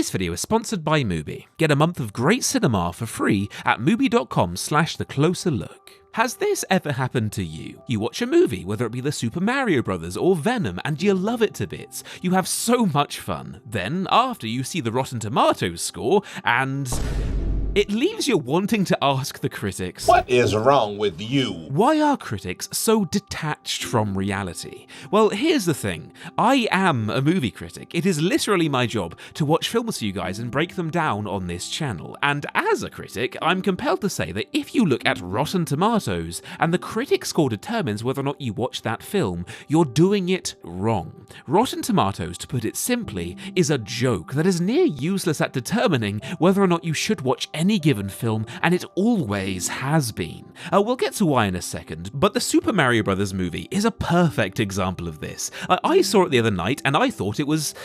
This video is sponsored by Mubi. Get a month of great cinema for free at mubi.com/thecloserlook. Has this ever happened to you? You watch a movie, whether it be the Super Mario Bros. Or Venom, and you love it to bits. You have so much fun. Then, after you see the Rotten Tomatoes score, and it leaves you wanting to ask the critics, what is wrong with you? Why are critics so detached from reality? Well, here's the thing. I am a movie critic. It is literally my job to watch films for you guys and break them down on this channel. And as a critic, I'm compelled to say that if you look at Rotten Tomatoes and the critic score determines whether or not you watch that film, you're doing it wrong. Rotten Tomatoes, to put it simply, is a joke that is near useless at determining whether or not you should watch any given film, and it always has been. We'll get to why in a second, but the Super Mario Bros. Movie is a perfect example of this. I saw it the other night, and I thought it was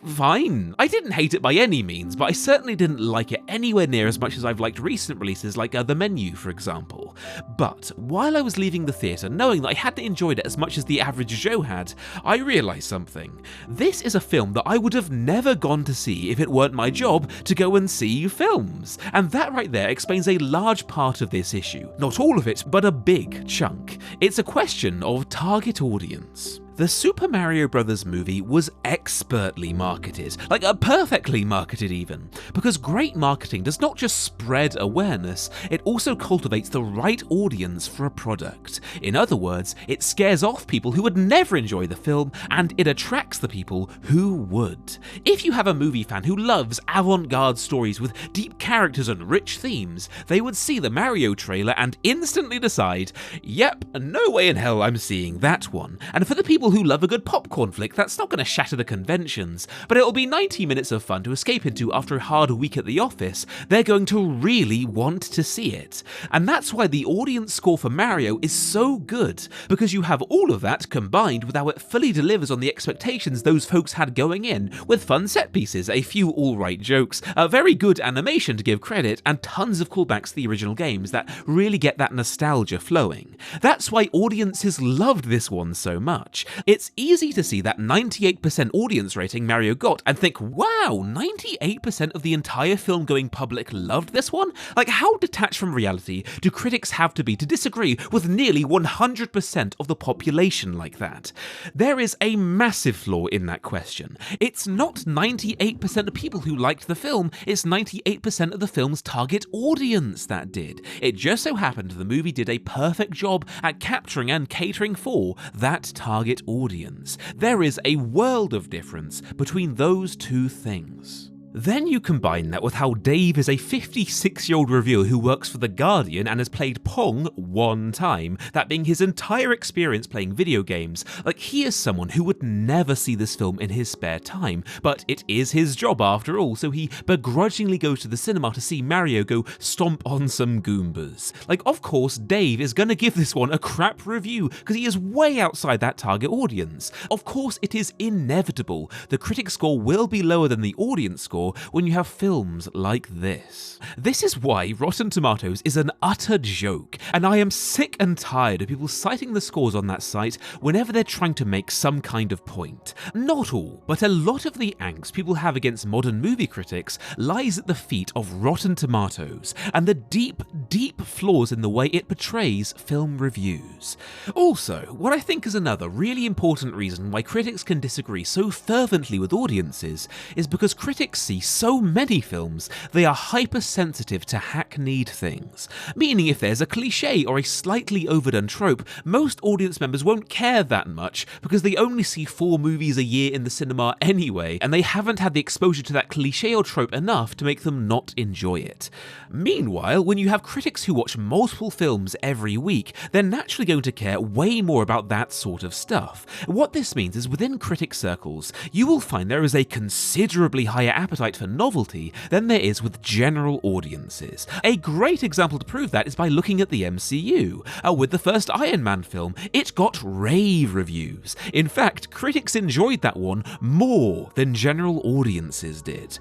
fine. I didn't hate it by any means, but I certainly didn't like it anywhere near as much as I've liked recent releases like The Menu, for example. But while I was leaving the theatre, knowing that I hadn't enjoyed it as much as the average Joe had, I realised something. This is a film that I would have never gone to see if it weren't my job to go and see films. And that right there explains a large part of this issue. Not all of it, but a big chunk. It's a question of target audience. The Super Mario Bros. Movie was expertly marketed, like perfectly marketed even, because great marketing does not just spread awareness, it also cultivates the right audience for a product. In other words, it scares off people who would never enjoy the film, and it attracts the people who would. If you have a movie fan who loves avant-garde stories with deep characters and rich themes, they would see the Mario trailer and instantly decide, yep, no way in hell I'm seeing that one. And for the people who love a good popcorn flick, that's not going to shatter the conventions, but it'll be 90 minutes of fun to escape into after a hard week at the office. They're going to really want to see it. And that's why the audience score for Mario is so good, because you have all of that combined with how it fully delivers on the expectations those folks had going in, with fun set pieces, a few alright jokes, a very good animation to give credit, and tons of callbacks to the original games that really get that nostalgia flowing. That's why audiences loved this one so much. It's easy to see that 98% audience rating Mario got and think, wow, 98% of the entire film-going public loved this one? Like, how detached from reality do critics have to be to disagree with nearly 100% of the population like that? There is a massive flaw in that question. It's not 98% of people who liked the film, it's 98% of the film's target audience that did. It just so happened the movie did a perfect job at capturing and catering for that target audience. There is a world of difference between those two things. Then you combine that with how Dave is a 56-year-old reviewer who works for The Guardian and has played Pong one time, that being his entire experience playing video games. Like, he is someone who would never see this film in his spare time, but it is his job after all, so he begrudgingly goes to the cinema to see Mario go stomp on some Goombas. Like, of course, Dave is gonna give this one a crap review, because he is way outside that target audience. Of course, it is inevitable. The critic score will be lower than the audience score when you have films like this. This is why Rotten Tomatoes is an utter joke, and I am sick and tired of people citing the scores on that site whenever they're trying to make some kind of point. Not all, but a lot of the angst people have against modern movie critics lies at the feet of Rotten Tomatoes, and the deep, deep flaws in the way it portrays film reviews. Also, what I think is another really important reason why critics can disagree so fervently with audiences is because critics see so many films, they are hypersensitive to hackneyed things. Meaning if there's a cliche or a slightly overdone trope, most audience members won't care that much because they only see 4 movies a year in the cinema anyway, and they haven't had the exposure to that cliche or trope enough to make them not enjoy it. Meanwhile, when you have critics who watch multiple films every week, they're naturally going to care way more about that sort of stuff. What this means is within critic circles, you will find there is a considerably higher appetite for novelty than there is with general audiences. A great example to prove that is by looking at the MCU. With the first Iron Man film, it got rave reviews. In fact, critics enjoyed that one more than general audiences did.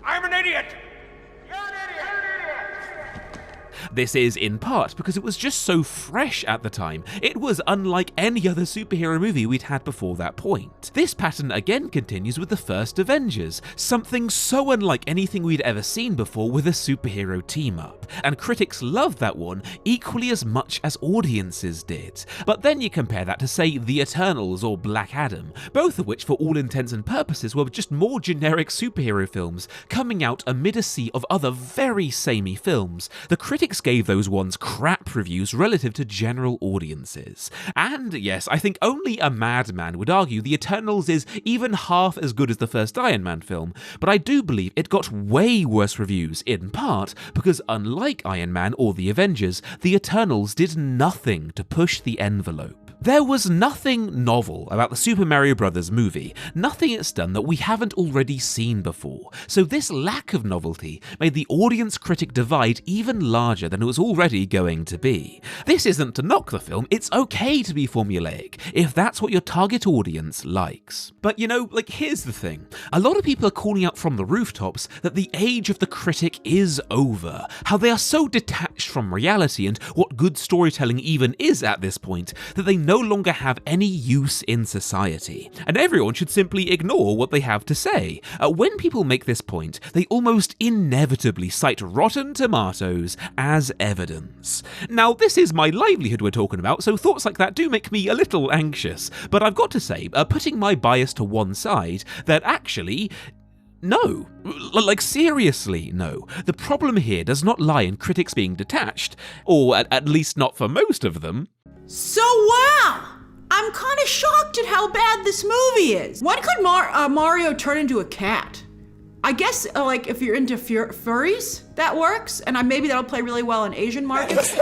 I'm an idiot! This is in part because it was just so fresh at the time. It was unlike any other superhero movie we'd had before that point. This pattern again continues with the first Avengers, something so unlike anything we'd ever seen before with a superhero team-up, and critics loved that one equally as much as audiences did. But then you compare that to, say, The Eternals or Black Adam, both of which for all intents and purposes were just more generic superhero films coming out amid a sea of other very samey films. The critics gave those ones crap reviews relative to general audiences. And yes, I think only a madman would argue The Eternals is even half as good as the first Iron Man film, but I do believe it got way worse reviews, in part because unlike Iron Man or The Avengers, The Eternals did nothing to push the envelope. There was nothing novel about the Super Mario Bros. Movie, nothing it's done that we haven't already seen before, so this lack of novelty made the audience-critic divide even larger than it was already going to be. This isn't to knock the film, it's okay to be formulaic, if that's what your target audience likes. But here's the thing. A lot of people are calling out from the rooftops that the age of the critic is over, how they are so detached from reality and what good storytelling even is at this point, that they no longer have any use in society, and everyone should simply ignore what they have to say. When people make this point, they almost inevitably cite Rotten Tomatoes as evidence. Now, this is my livelihood we're talking about, so thoughts like that do make me a little anxious, but I've got to say, putting my bias to one side, that actually, no. Seriously, no. The problem here does not lie in critics being detached, or at least not for most of them. So wow! I'm kind of shocked at how bad this movie is. When could Mario turn into a cat? I guess, if you're into furries, that works, and maybe that'll play really well in Asian markets.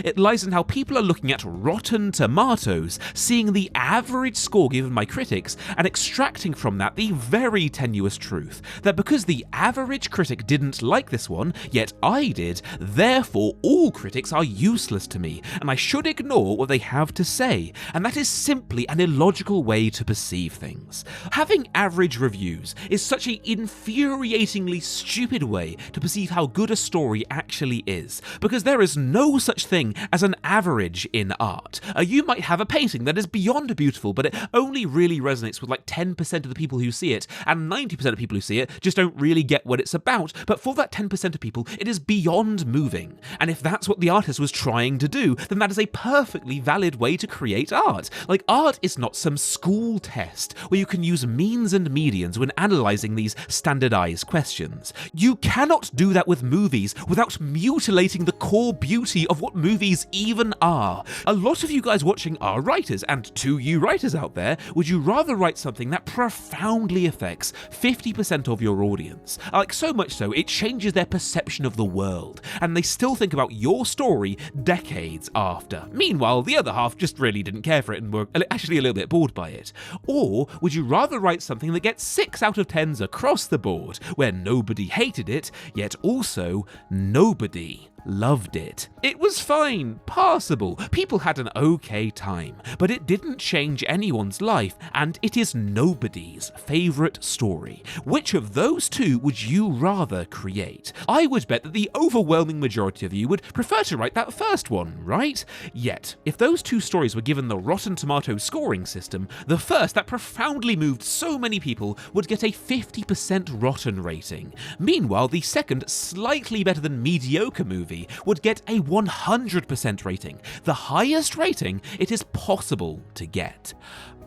It lies in how people are looking at Rotten Tomatoes, seeing the average score given by critics, and extracting from that the very tenuous truth that because the average critic didn't like this one, yet I did, therefore all critics are useless to me, and I should ignore what they have to say, and that is simply an illogical way to perceive things. Having average reviews is such an infuriatingly stupid way to perceive how good a story actually is, because there is no such thing as an average in art. You might have a painting that is beyond beautiful, but it only really resonates with 10% of the people who see it, and 90% of people who see it just don't really get what it's about, but for that 10% of people, it is beyond moving. And if that's what the artist was trying to do, then that is a perfectly valid way to create art. Art is not some school test where you can use means and medians when analysing these standardised questions. You cannot do that with movies without mutilating the core beauty of what movies even are. A lot of you guys watching are writers, and to you writers out there, would you rather write something that profoundly affects 50% of your audience? So much so, it changes their perception of the world, and they still think about your story decades after. Meanwhile, the other half just really didn't care for it and were actually a little bit bored by it. Or would you rather write something that gets 6 out of 10s across the board, where nobody hated it, yet also nobody loved it? It was fine, passable, people had an okay time, but it didn't change anyone's life, and it is nobody's favourite story. Which of those two would you rather create? I would bet that the overwhelming majority of you would prefer to write that first one, right? Yet, if those two stories were given the Rotten Tomatoes scoring system, the first that profoundly moved so many people would get a 50% rotten rating. Meanwhile, the second, slightly better than mediocre movie would get a 100% rating, the highest rating it is possible to get.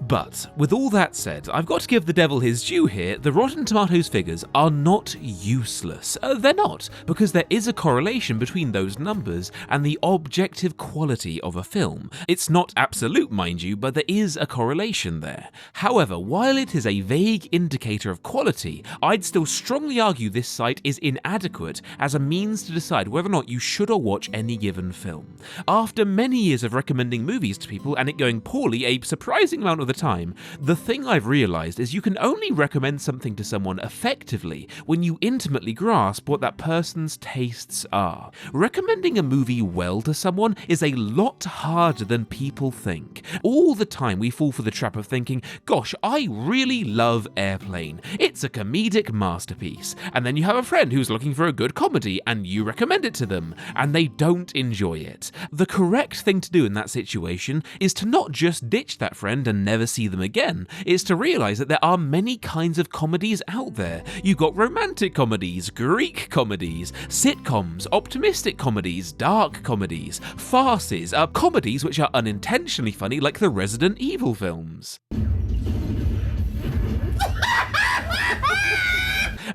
But, with all that said, I've got to give the devil his due here. The Rotten Tomatoes figures are not useless. They're not, because there is a correlation between those numbers and the objective quality of a film. It's not absolute, mind you, but there is a correlation there. However, while it is a vague indicator of quality, I'd still strongly argue this site is inadequate as a means to decide whether or not you should or watch any given film. After many years of recommending movies to people and it going poorly, a surprising amount of the over time, the thing I've realised is you can only recommend something to someone effectively when you intimately grasp what that person's tastes are. Recommending a movie well to someone is a lot harder than people think. All the time we fall for the trap of thinking, gosh, I really love Airplane. It's a comedic masterpiece. And then you have a friend who's looking for a good comedy and you recommend it to them, and they don't enjoy it. The correct thing to do in that situation is to not just ditch that friend and never see them again. It's to realise that there are many kinds of comedies out there. You've got romantic comedies, Greek comedies, sitcoms, optimistic comedies, dark comedies, farces, comedies which are unintentionally funny like the Resident Evil films.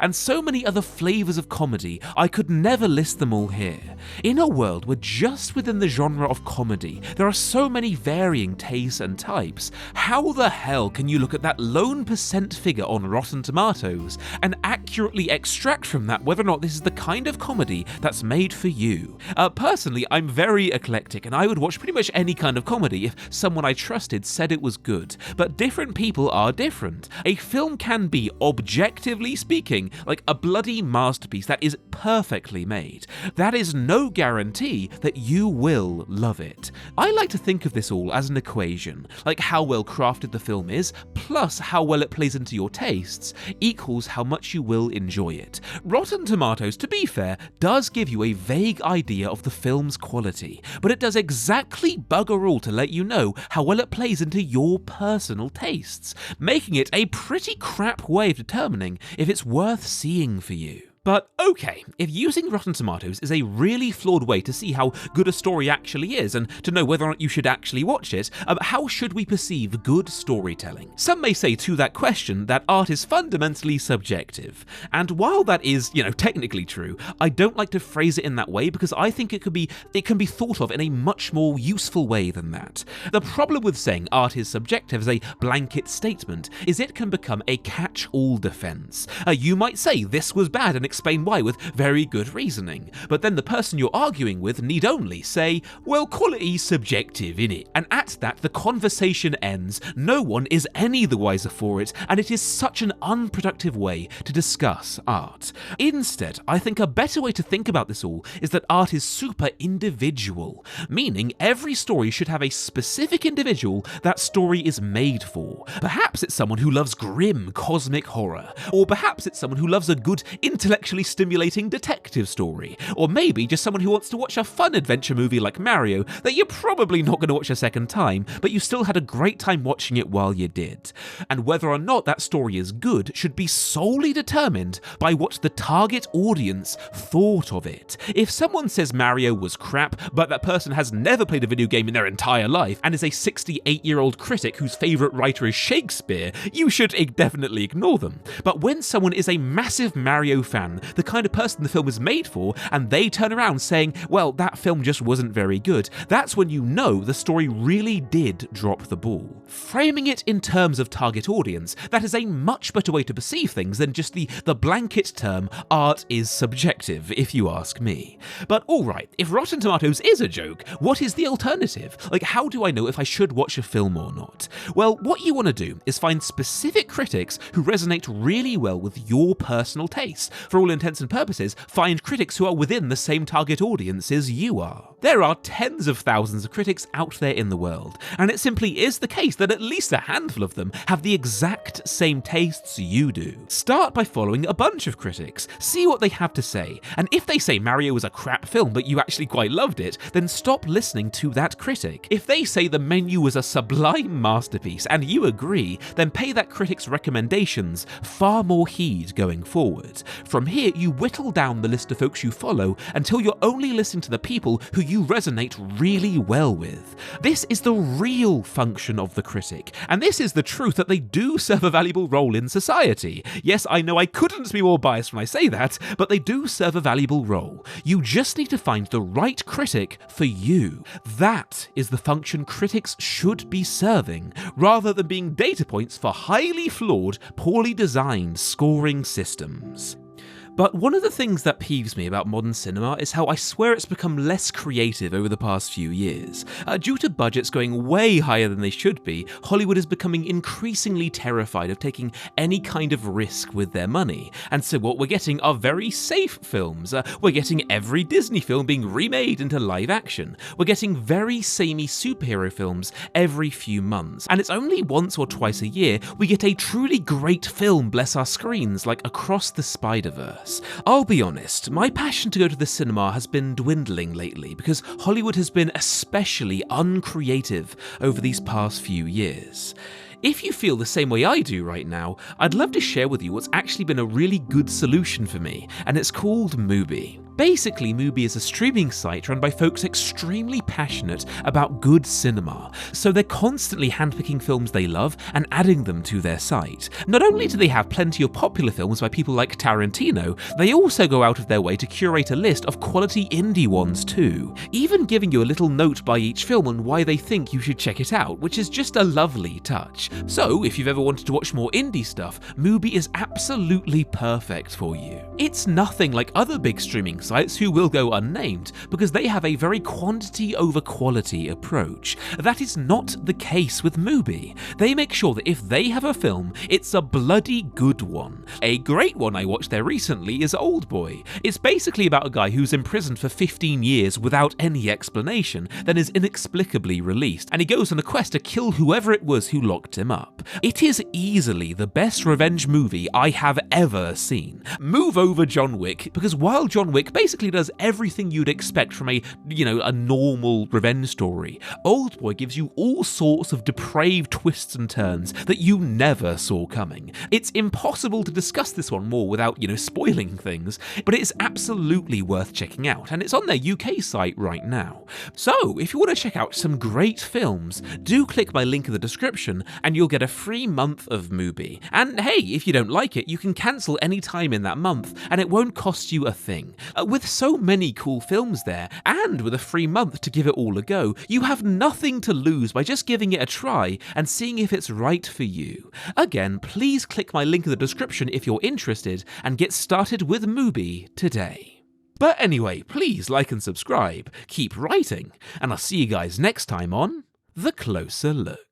And so many other flavours of comedy, I could never list them all here. In a world where just within the genre of comedy, there are so many varying tastes and types, how the hell can you look at that lone percent figure on Rotten Tomatoes and accurately extract from that whether or not this is the kind of comedy that's made for you? Personally, I'm very eclectic and I would watch pretty much any kind of comedy if someone I trusted said it was good, but different people are different. A film can be, objectively speaking, like a bloody masterpiece that is perfectly made. That is no guarantee that you will love it. I like to think of this all as an equation, like how well crafted the film is, plus how well it plays into your tastes, equals how much you will enjoy it. Rotten Tomatoes, to be fair, does give you a vague idea of the film's quality, but it does exactly bugger all to let you know how well it plays into your personal tastes, making it a pretty crap way of determining if it's worth seeing for you. But okay, if using Rotten Tomatoes is a really flawed way to see how good a story actually is and to know whether or not you should actually watch it, how should we perceive good storytelling? Some may say to that question that art is fundamentally subjective. And while that is, technically true, I don't like to phrase it in that way because I think it can be thought of in a much more useful way than that. The problem with saying art is subjective as a blanket statement is it can become a catch-all defense. You might say this was bad and explain why with very good reasoning, but then the person you're arguing with need only say, well, quality's subjective, innit? And at that, the conversation ends, no one is any the wiser for it, and it is such an unproductive way to discuss art. Instead, I think a better way to think about this all is that art is super individual, meaning every story should have a specific individual that story is made for. Perhaps it's someone who loves grim cosmic horror, or perhaps it's someone who loves a good intellectually stimulating detective story, or maybe just someone who wants to watch a fun adventure movie like Mario that you're probably not going to watch a second time, but you still had a great time watching it while you did. And whether or not that story is good should be solely determined by what the target audience thought of it. If someone says Mario was crap, but that person has never played a video game in their entire life and is a 68-year-old critic whose favourite writer is Shakespeare, you should definitely ignore them. But when someone is a massive Mario fan, the kind of person the film is made for, and they turn around saying, well, that film just wasn't very good, that's when you know the story really did drop the ball. Framing it in terms of target audience, that is a much better way to perceive things than just the blanket term, art is subjective, if you ask me. But alright, if Rotten Tomatoes is a joke, what is the alternative? Like, how do I know if I should watch a film or not? Well, what you want to do is find specific critics who resonate really well with your personal tastes. For all intents and purposes, find critics who are within the same target audience as you are. There are tens of thousands of critics out there in the world, and it simply is the case that at least a handful of them have the exact same tastes you do. Start by following a bunch of critics, see what they have to say, and if they say Mario was a crap film but you actually quite loved it, then stop listening to that critic. If they say The Menu was a sublime masterpiece and you agree, then pay that critic's recommendations far more heed going forward. From here, you whittle down the list of folks you follow until you're only listening to the people who you resonate really well with. This is the real function of the critic, and this is the truth that they do serve a valuable role in society. Yes, I know I couldn't be more biased when I say that, but they do serve a valuable role. You just need to find the right critic for you. That is the function critics should be serving, rather than being data points for highly flawed, poorly designed scoring systems. But one of the things that peeves me about modern cinema is how I swear it's become less creative over the past few years. Due to budgets going way higher than they should be, Hollywood is becoming increasingly terrified of taking any kind of risk with their money. And so what we're getting are very safe films. We're getting every Disney film being remade into live action. We're getting very samey superhero films every few months. And it's only once or twice a year we get a truly great film bless our screens, like Across the Spider-Verse. I'll be honest, my passion to go to the cinema has been dwindling lately because Hollywood has been especially uncreative over these past few years. If you feel the same way I do right now, I'd love to share with you what's actually been a really good solution for me, and it's called Mubi. Basically, Mubi is a streaming site run by folks extremely passionate about good cinema, so they're constantly handpicking films they love and adding them to their site. Not only do they have plenty of popular films by people like Tarantino, they also go out of their way to curate a list of quality indie ones too, even giving you a little note by each film on why they think you should check it out, which is just a lovely touch. So, if you've ever wanted to watch more indie stuff, Mubi is absolutely perfect for you. It's nothing like other big streaming sites who will go unnamed, because they have a very quantity over quality approach. That is not the case with Mubi. They make sure that if they have a film, it's a bloody good one. A great one I watched there recently is Oldboy. It's basically about a guy who's imprisoned for 15 years without any explanation, then is inexplicably released, and he goes on a quest to kill whoever it was who locked him up. It is easily the best revenge movie I have ever seen. Move over John Wick, because while John Wick basically does everything you'd expect from a normal revenge story, Oldboy gives you all sorts of depraved twists and turns that you never saw coming. It's impossible to discuss this one more without, spoiling things, but it's absolutely worth checking out, and it's on their UK site right now. So, if you want to check out some great films, do click my link in the description, and you'll get a free month of Mubi. And hey, if you don't like it, you can cancel any time in that month, and it won't cost you a thing. With so many cool films there, and with a free month to give it all a go, you have nothing to lose by just giving it a try and seeing if it's right for you. Again, please click my link in the description if you're interested, and get started with Mubi today. But anyway, please like and subscribe, keep writing, and I'll see you guys next time on The Closer Look.